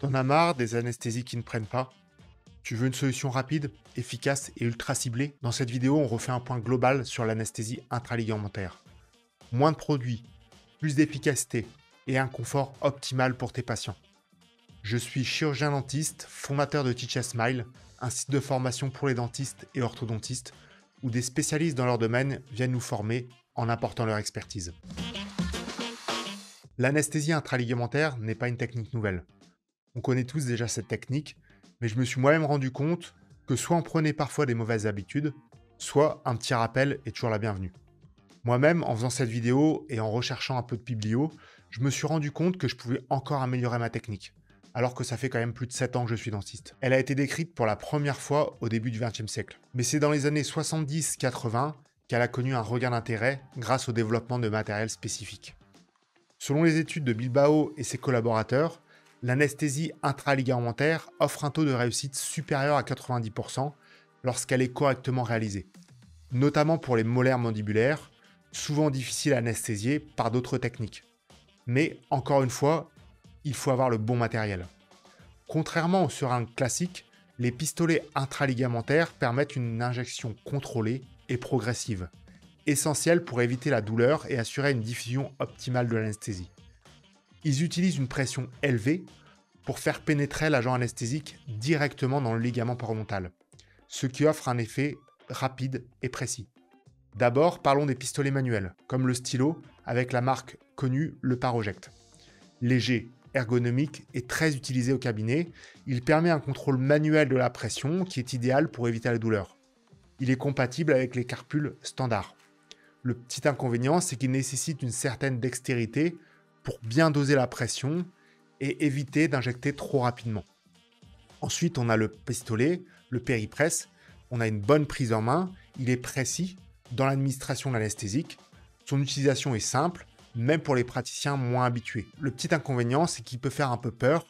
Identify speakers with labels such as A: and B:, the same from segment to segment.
A: T'en as marre des anesthésies qui ne prennent pas? Tu veux une solution rapide, efficace et ultra ciblée? Dans cette vidéo, on refait un point global sur l'anesthésie intraligamentaire. Moins de produits, plus d'efficacité et un confort optimal pour tes patients. Je suis chirurgien dentiste, fondateur de Teach a Smile, un site de formation pour les dentistes et orthodontistes, où des spécialistes dans leur domaine viennent nous former en apportant leur expertise. L'anesthésie intraligamentaire n'est pas une technique nouvelle. On connaît tous déjà cette technique, mais je me suis moi-même rendu compte que soit on prenait parfois des mauvaises habitudes, soit un petit rappel est toujours la bienvenue. Moi-même, en faisant cette vidéo et en recherchant un peu de biblio, je me suis rendu compte que je pouvais encore améliorer ma technique, alors que ça fait quand même plus de 7 ans que je suis dentiste. Elle a été décrite pour la première fois au début du XXe siècle, mais c'est dans les années 70-80 qu'elle a connu un regain d'intérêt grâce au développement de matériel spécifique. Selon les études de Bilbao et ses collaborateurs, l'anesthésie intraligamentaire offre un taux de réussite supérieur à 90% lorsqu'elle est correctement réalisée, notamment pour les molaires mandibulaires, souvent difficiles à anesthésier par d'autres techniques. Mais encore une fois, il faut avoir le bon matériel. Contrairement aux seringues classiques, les pistolets intraligamentaires permettent une injection contrôlée et progressive, essentielle pour éviter la douleur et assurer une diffusion optimale de l'anesthésie. Ils utilisent une pression élevée pour faire pénétrer l'agent anesthésique directement dans le ligament parodontal, ce qui offre un effet rapide et précis. D'abord, parlons des pistolets manuels, comme le stylo avec la marque connue, le Paroject. Léger, ergonomique et très utilisé au cabinet, il permet un contrôle manuel de la pression qui est idéal pour éviter la douleur. Il est compatible avec les carpules standards. Le petit inconvénient, c'est qu'il nécessite une certaine dextérité pour bien doser la pression et éviter d'injecter trop rapidement. Ensuite, on a le pistolet, le péripresse. On a une bonne prise en main, il est précis dans l'administration de l'anesthésique. Son utilisation est simple, même pour les praticiens moins habitués. Le petit inconvénient, c'est qu'il peut faire un peu peur,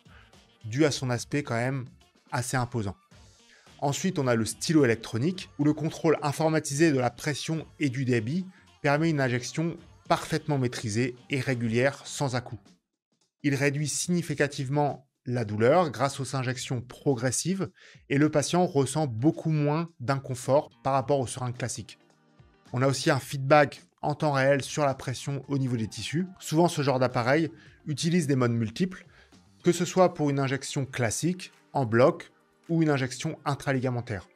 A: dû à son aspect quand même assez imposant. Ensuite, on a le stylo électronique, où le contrôle informatisé de la pression et du débit permet une injection parfaitement maîtrisée et régulière sans à-coups. Il réduit significativement la douleur grâce aux injections progressives et le patient ressent beaucoup moins d'inconfort par rapport aux seringues classiques. On a aussi un feedback en temps réel sur la pression au niveau des tissus. Souvent, ce genre d'appareil utilise des modes multiples, que ce soit pour une injection classique, en bloc, ou une injection intraligamentaire.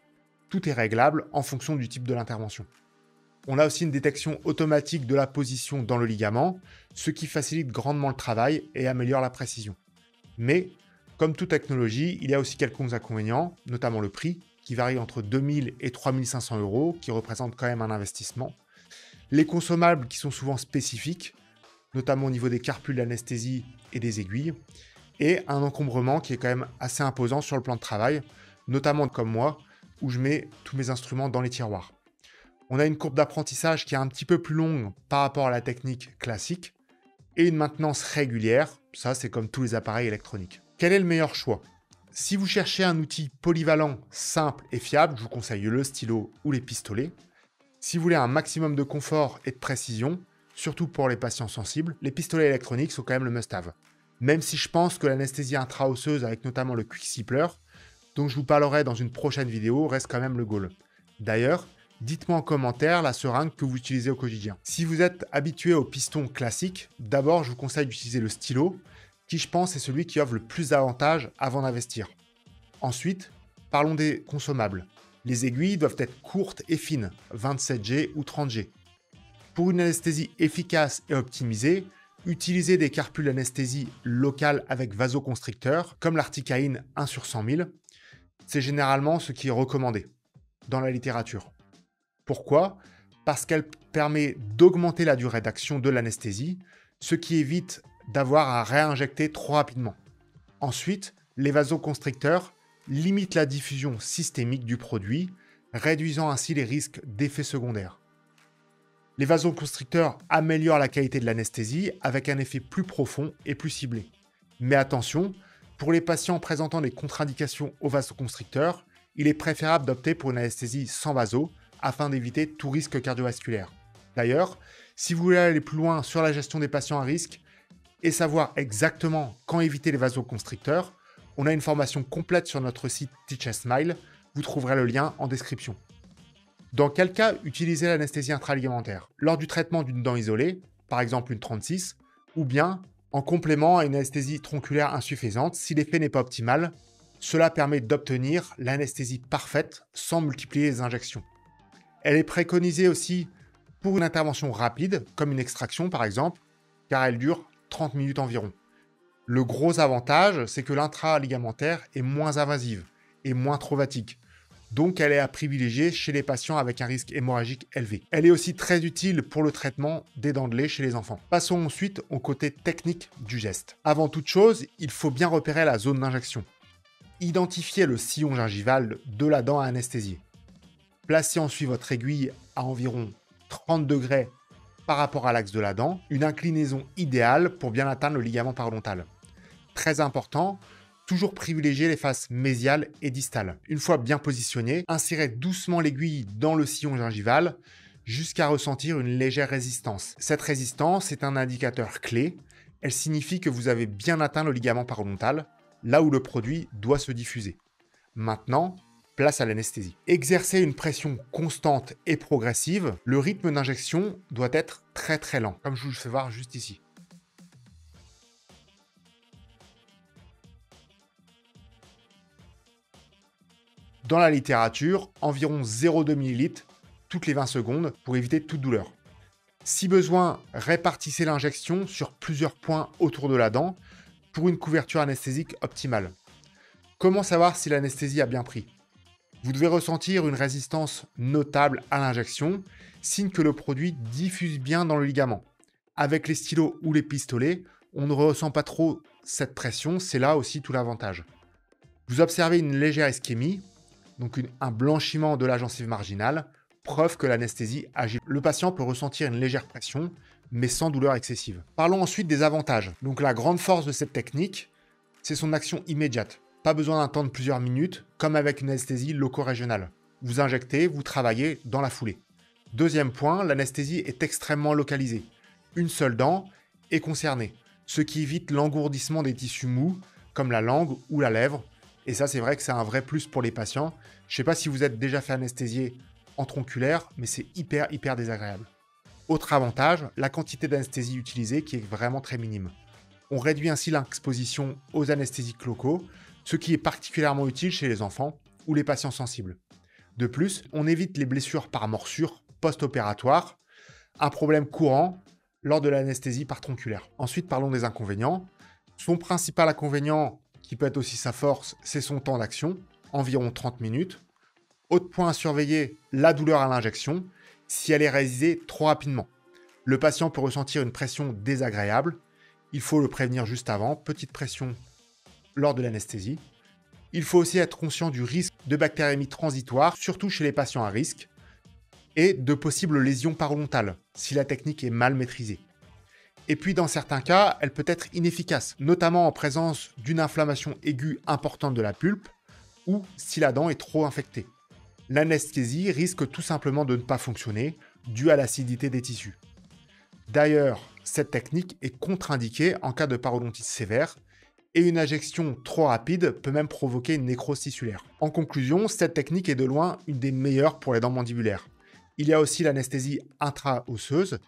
A: Tout est réglable en fonction du type de l'intervention. On a aussi une détection automatique de la position dans le ligament, ce qui facilite grandement le travail et améliore la précision. Mais, comme toute technologie, il y a aussi quelques inconvénients, notamment le prix, qui varie entre 2000 et 3500 euros, qui représente quand même un investissement. Les consommables qui sont souvent spécifiques, notamment au niveau des carpules d'anesthésie et des aiguilles, et un encombrement qui est quand même assez imposant sur le plan de travail, notamment comme moi, où je mets tous mes instruments dans les tiroirs. On a une courbe d'apprentissage qui est un petit peu plus longue par rapport à la technique classique, et une maintenance régulière, ça c'est comme tous les appareils électroniques. Quel est le meilleur choix? Si vous cherchez un outil polyvalent, simple et fiable, je vous conseille le stylo ou les pistolets. Si vous voulez un maximum de confort et de précision, surtout pour les patients sensibles, les pistolets électroniques sont quand même le must-have. Même si je pense que l'anesthésie intra-osseuse avec notamment le quick stippler, dont je vous parlerai dans une prochaine vidéo, reste quand même le goal. D'ailleurs, dites-moi en commentaire la seringue que vous utilisez au quotidien. Si vous êtes habitué au piston classique, d'abord je vous conseille d'utiliser le stylo, qui je pense est celui qui offre le plus d'avantages avant d'investir. Ensuite, parlons des consommables. Les aiguilles doivent être courtes et fines, 27G ou 30G. Pour une anesthésie efficace et optimisée, utilisez des carpules d'anesthésie locales avec vasoconstricteur, comme l'articaïne 1 sur 100 000. C'est généralement ce qui est recommandé dans la littérature. Pourquoi? Parce qu'elle permet d'augmenter la durée d'action de l'anesthésie, ce qui évite d'avoir à réinjecter trop rapidement. Ensuite, les vasoconstricteurs limitent la diffusion systémique du produit, réduisant ainsi les risques d'effets secondaires. Les vasoconstricteurs améliorent la qualité de l'anesthésie avec un effet plus profond et plus ciblé. Mais attention, pour les patients présentant des contre-indications aux vasoconstricteurs, il est préférable d'opter pour une anesthésie sans vaso afin d'éviter tout risque cardiovasculaire. D'ailleurs, si vous voulez aller plus loin sur la gestion des patients à risque et savoir exactement quand éviter les vasoconstricteurs, On a une formation complète sur notre site Teach a Smile, vous trouverez le lien en description. Dans quel cas utiliser l'anesthésie intraligamentaire? Lors du traitement d'une dent isolée, par exemple une 36, ou bien en complément à une anesthésie tronculaire insuffisante si l'effet n'est pas optimal. Cela permet d'obtenir l'anesthésie parfaite sans multiplier les injections. Elle est préconisée aussi pour une intervention rapide, comme une extraction par exemple, car elle dure 30 minutes environ. Le gros avantage, c'est que l'intraligamentaire est moins invasive et moins traumatique. Donc elle est à privilégier chez les patients avec un risque hémorragique élevé. Elle est aussi très utile pour le traitement des dents de lait chez les enfants. Passons ensuite au côté technique du geste. Avant toute chose, il faut bien repérer la zone d'injection. Identifiez le sillon gingival de la dent à anesthésier. Placez ensuite votre aiguille à environ 30 degrés par rapport à l'axe de la dent, une inclinaison idéale pour bien atteindre le ligament parodontal. Très important, toujours privilégier les faces mésiales et distales. Une fois bien positionné, insérez doucement l'aiguille dans le sillon gingival jusqu'à ressentir une légère résistance. Cette résistance est un indicateur clé. Elle signifie que vous avez bien atteint le ligament parodontal, là où le produit doit se diffuser. Maintenant, place à l'anesthésie. Exercez une pression constante et progressive. Le rythme d'injection doit être très lent, comme je vous le fais voir juste ici. Dans la littérature, environ 0,2 ml toutes les 20 secondes pour éviter toute douleur. Si besoin, répartissez l'injection sur plusieurs points autour de la dent pour une couverture anesthésique optimale. Comment savoir si l'anesthésie a bien pris? Vous devez ressentir une résistance notable à l'injection, signe que le produit diffuse bien dans le ligament. Avec les stylos ou les pistolets, on ne ressent pas trop cette pression, c'est là aussi tout l'avantage. Vous observez une légère ischémie, donc un blanchiment de la gencive marginale, preuve que l'anesthésie agit. Le patient peut ressentir une légère pression, mais sans douleur excessive. Parlons ensuite des avantages. Donc la grande force de cette technique, c'est son action immédiate. Pas besoin d'attendre plusieurs minutes, comme avec une anesthésie loco-régionale. Vous injectez, vous travaillez dans la foulée. Deuxième point, l'anesthésie est extrêmement localisée. Une seule dent est concernée, ce qui évite l'engourdissement des tissus mous, comme la langue ou la lèvre. Et ça, c'est vrai que c'est un vrai plus pour les patients. Je ne sais pas si vous êtes déjà fait anesthésier en tronculaire, mais c'est hyper désagréable. Autre avantage, la quantité d'anesthésie utilisée qui est vraiment très minime. On réduit ainsi l'exposition aux anesthésiques locaux, ce qui est particulièrement utile chez les enfants ou les patients sensibles. De plus, on évite les blessures par morsure post-opératoire, un problème courant lors de l'anesthésie par tronculaire. Ensuite, parlons des inconvénients. Son principal inconvénient, qui peut être aussi sa force, c'est son temps d'action, environ 30 minutes. Autre point à surveiller, la douleur à l'injection, si elle est réalisée trop rapidement. Le patient peut ressentir une pression désagréable. Il faut le prévenir juste avant, petite pression lors de l'anesthésie. Il faut aussi être conscient du risque de bactériémie transitoire, surtout chez les patients à risque, et de possibles lésions parodontales, si la technique est mal maîtrisée. Et puis dans certains cas, elle peut être inefficace, notamment en présence d'une inflammation aiguë importante de la pulpe, ou si la dent est trop infectée. L'anesthésie risque tout simplement de ne pas fonctionner, dû à l'acidité des tissus. D'ailleurs, cette technique est contre-indiquée en cas de parodontite sévère, et une injection trop rapide peut même provoquer une nécrose tissulaire. En conclusion, cette technique est de loin une des meilleures pour les dents mandibulaires. Il y a aussi l'anesthésie intra-osseuse,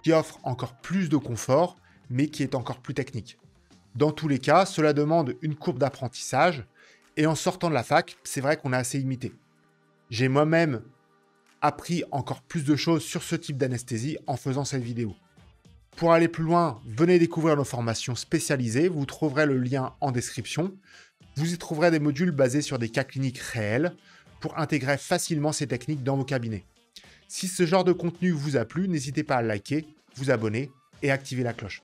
A: qui offre encore plus de confort, mais qui est encore plus technique. Dans tous les cas, cela demande une courbe d'apprentissage, et en sortant de la fac, c'est vrai qu'on est assez limité. J'ai moi-même appris encore plus de choses sur ce type d'anesthésie en faisant cette vidéo. Pour aller plus loin, venez découvrir nos formations spécialisées, vous trouverez le lien en description. Vous y trouverez des modules basés sur des cas cliniques réels pour intégrer facilement ces techniques dans vos cabinets. Si ce genre de contenu vous a plu, n'hésitez pas à liker, vous abonner et activer la cloche.